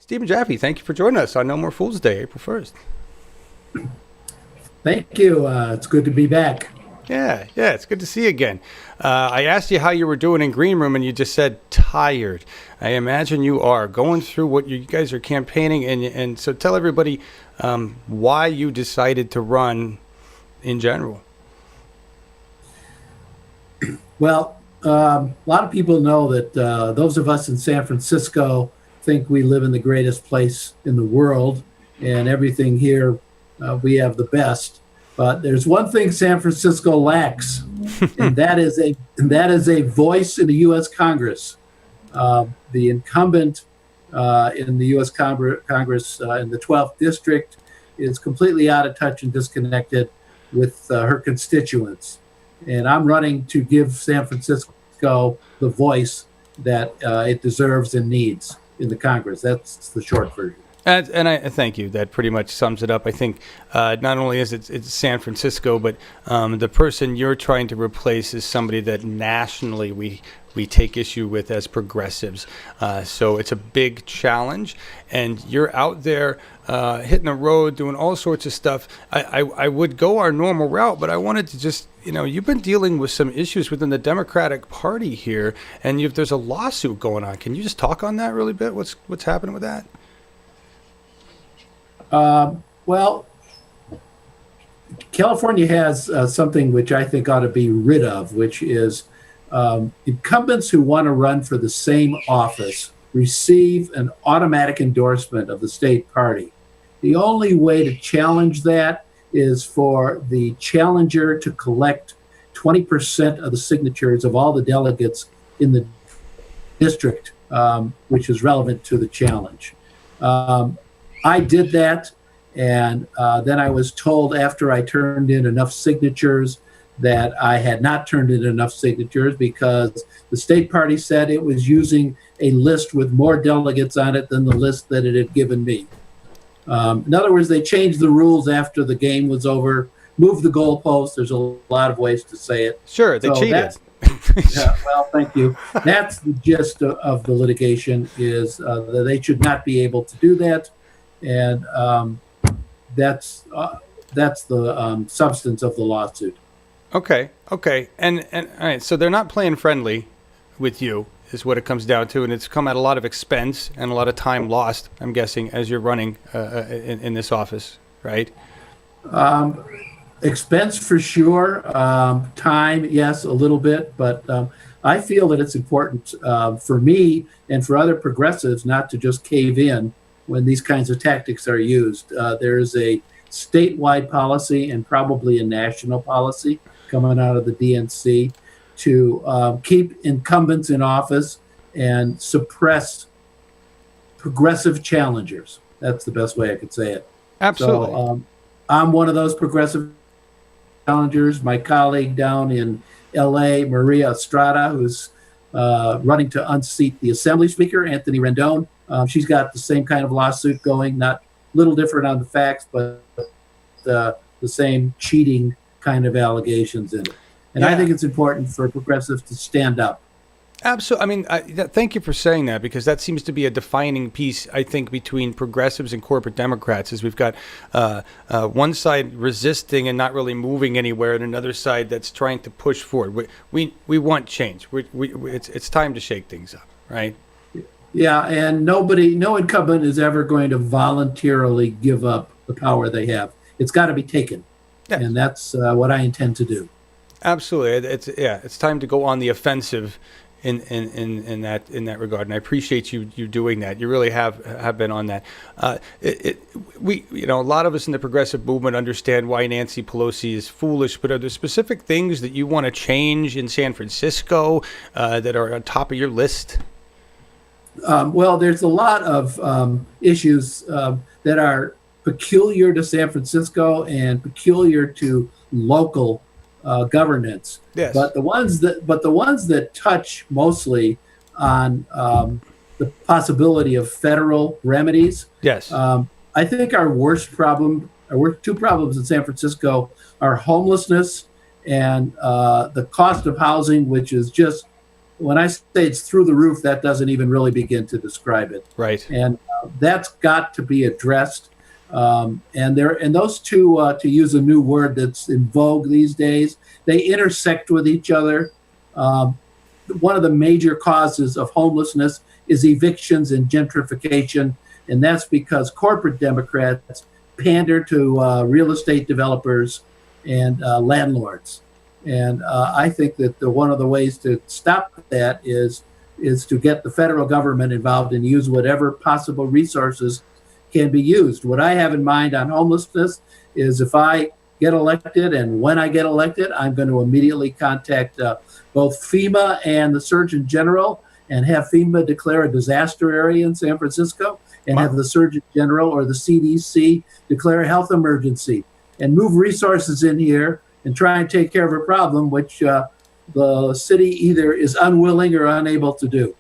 Stephen Jaffe, thank you for joining us on No More Fools Day, April 1st. Thank you. It's good to be back. Yeah, it's good to see you again. I asked you how you were doing in Green Room, and you just said tired. I imagine you are going through what you guys are campaigning, and so tell everybody why you decided to run in general. Well, a lot of people know that those of us in San Francisco think we live in the greatest place in the world, and everything here we have the best. But there's one thing San Francisco lacks, and that is a voice in the U.S. Congress. The incumbent in the U.S. Congress in the 12th district is completely out of touch and disconnected with her constituents. And I'm running to give San Francisco the voice that it deserves and needs in the Congress. That's the short version. And I thank you. That pretty much sums it up. I think not only is it's San Francisco, but the person you're trying to replace is somebody that nationally we take issue with as progressives. So it's a big challenge, and you're out there hitting the road, doing all sorts of stuff. I would go our normal route, but I wanted to just, you've been dealing with some issues within the Democratic Party here, and there's a lawsuit going on. Can you just talk on that really bit? What's happening with that? Well, California has something which I think ought to be rid of, which is incumbents who want to run for the same office receive an automatic endorsement of the state party. The only way to challenge that is for the challenger to collect 20% of the signatures of all the delegates in the district, which is relevant to the challenge. I did that, and then I was told after I turned in enough signatures that I had not turned in enough signatures because the state party said it was using a list with more delegates on it than the list that it had given me. In other words, they changed the rules after the game was over, moved the goalposts. There's a lot of ways to say it. Sure, they cheated. Well, thank you. That's the gist of the litigation, is that they should not be able to do that. And that's the substance of the lawsuit. Okay, and all right. So they're not playing friendly with you, is what it comes down to, and it's come at a lot of expense and a lot of time lost, I'm guessing, as you're running in this office, right? Expense for sure. Time, yes, a little bit, but I feel that it's important for me and for other progressives not to just cave in when these kinds of tactics are used. There's a statewide policy and probably a national policy coming out of the DNC to keep incumbents in office and suppress progressive challengers. That's the best way I could say it. Absolutely. So I'm one of those progressive challengers. My colleague down in LA, Maria Estrada, who's running to unseat the Assembly Speaker, Anthony Rendon. She's got the same kind of lawsuit going, not a little different on the facts, but the same cheating kind of allegations in it. And I think it's important for progressives to stand up. Absolutely. I mean, thank you for saying that, because that seems to be a defining piece, I think, between progressives and corporate Democrats. Is we've got one side resisting and not really moving anywhere, and another side that's trying to push forward. We want change. It's time to shake things up, right? Yeah, and no incumbent is ever going to voluntarily give up the power they have. It's got to be taken, and that's what I intend to do. Absolutely, it's time to go on the offensive in that regard, and I appreciate you doing that. You really have been on that. A lot of us in the progressive movement understand why Nancy Pelosi is foolish, but are there specific things that you want to change in San Francisco that are on top of your list? Well, there's a lot of issues that are peculiar to San Francisco and peculiar to local governance. Yes. But the ones that touch mostly on the possibility of federal remedies. Yes. I think our two problems in San Francisco are homelessness and the cost of housing, which is just, when I say it's through the roof, that doesn't even really begin to describe it. Right. And That's got to be addressed. And those two, to use a new word that's in vogue these days, they intersect with each other. Um, One of the major causes of homelessness is evictions and gentrification, and that's because corporate Democrats pander to real estate developers and landlords. And I think that one of the ways to stop that is to get the federal government involved and use whatever possible resources can be used. What I have in mind on homelessness is if I get elected, and when I get elected, I'm going to immediately contact both FEMA and the Surgeon General and have FEMA declare a disaster area in San Francisco and have the Surgeon General or the CDC declare a health emergency and move resources in here and try and take care of a problem which the city either is unwilling or unable to do.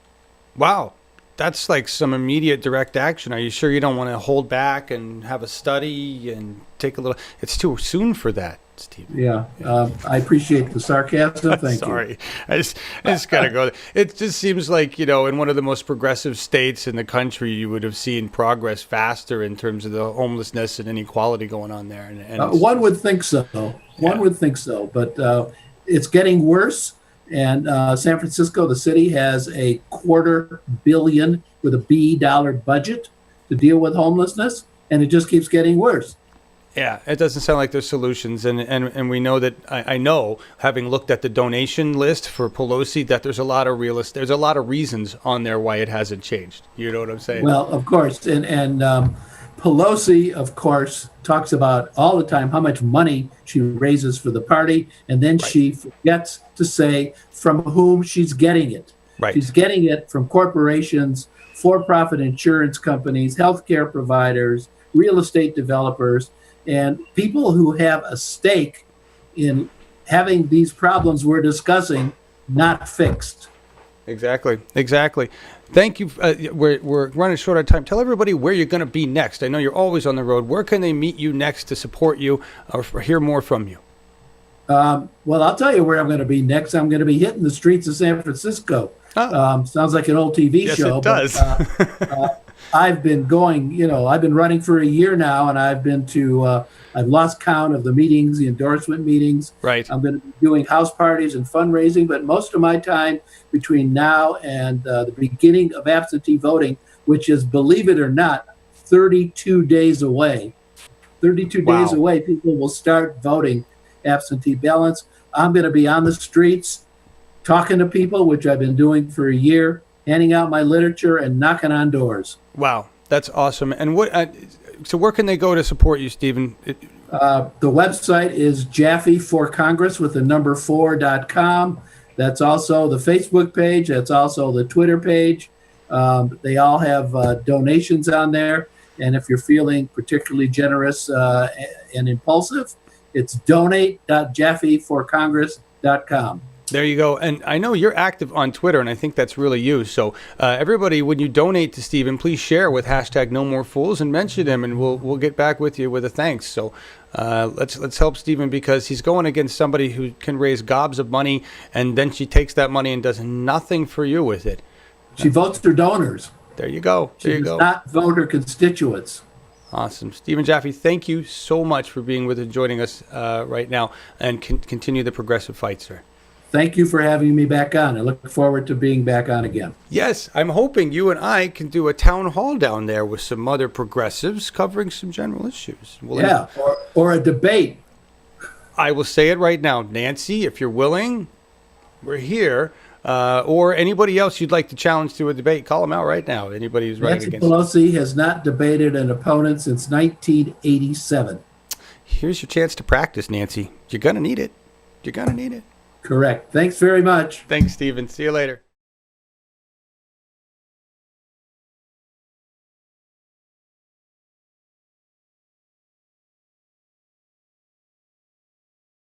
Wow. That's like some immediate direct action. Are you sure you don't want to hold back and have a study and take a little? It's too soon for that, Steve. Yeah, I appreciate the sarcasm. Thank you. Sorry, I just gotta go. It just seems like, in one of the most progressive states in the country, you would have seen progress faster in terms of the homelessness and inequality going on there. And one would think so. One would think so, but it's getting worse. And San Francisco, the city, has a $250 million with a B dollar budget to deal with homelessness, and it just keeps getting worse. Yeah, it doesn't sound like there's solutions, and we know that I know, having looked at the donation list for Pelosi, that there's a lot of there's a lot of reasons on there why it hasn't changed. You know what I'm saying? Well, of course, and Pelosi, of course, talks about all the time how much money she raises for the party, and then she forgets to say from whom she's getting it. Right. She's getting it from corporations, for-profit insurance companies, healthcare providers, real estate developers, and people who have a stake in having these problems we're discussing not fixed. Exactly. Thank you. We're running short on time. Tell everybody where you're going to be next. I know you're always on the road. Where can they meet you next to support you or hear more from you? Well, I'll tell you where I'm going to be next. I'm going to be hitting the streets of San Francisco. Sounds like an old TV show. Yes, it does. But, I've been going, I've been running for a year now, and I've been to, I've lost count of the meetings, the endorsement meetings. Right. I'm going to be doing house parties and fundraising, but most of my time between now and the beginning of absentee voting, which is, believe it or not, 32 days away. 32 days away, people will start voting absentee ballots. I'm going to be on the streets talking to people, which I've been doing for a year, handing out my literature and knocking on doors. Wow, that's awesome. And so where can they go to support you, Stephen? The website is Jaffe for Congress with the number 4.com. That's also the Facebook page. That's also the Twitter page. They all have donations on there. And if you're feeling particularly generous and impulsive, it's donate.jaffeforcongress.com. There you go. And I know you're active on Twitter, and I think that's really you. So everybody, when you donate to Stephen, please share with hashtag No More Fools and mention him, and we'll get back with you with a thanks. So let's help Stephen, because he's going against somebody who can raise gobs of money, and then she takes that money and does nothing for you with it. She votes her donors. There you go. She does not vote her constituents. Awesome. Stephen Jaffe, thank you so much for being with and joining us right now, and continue the progressive fight, sir. Thank you for having me back on. I look forward to being back on again. Yes, I'm hoping you and I can do a town hall down there with some other progressives covering some general issues. Or a debate. I will say it right now. Nancy, if you're willing, we're here. Or anybody else you'd like to challenge to a debate, call them out right now. Anybody who's running against Pelosi has not debated an opponent since 1987. Here's your chance to practice, Nancy. You're going to need it. Correct. Thanks very much. Thanks, Stephen. See you later.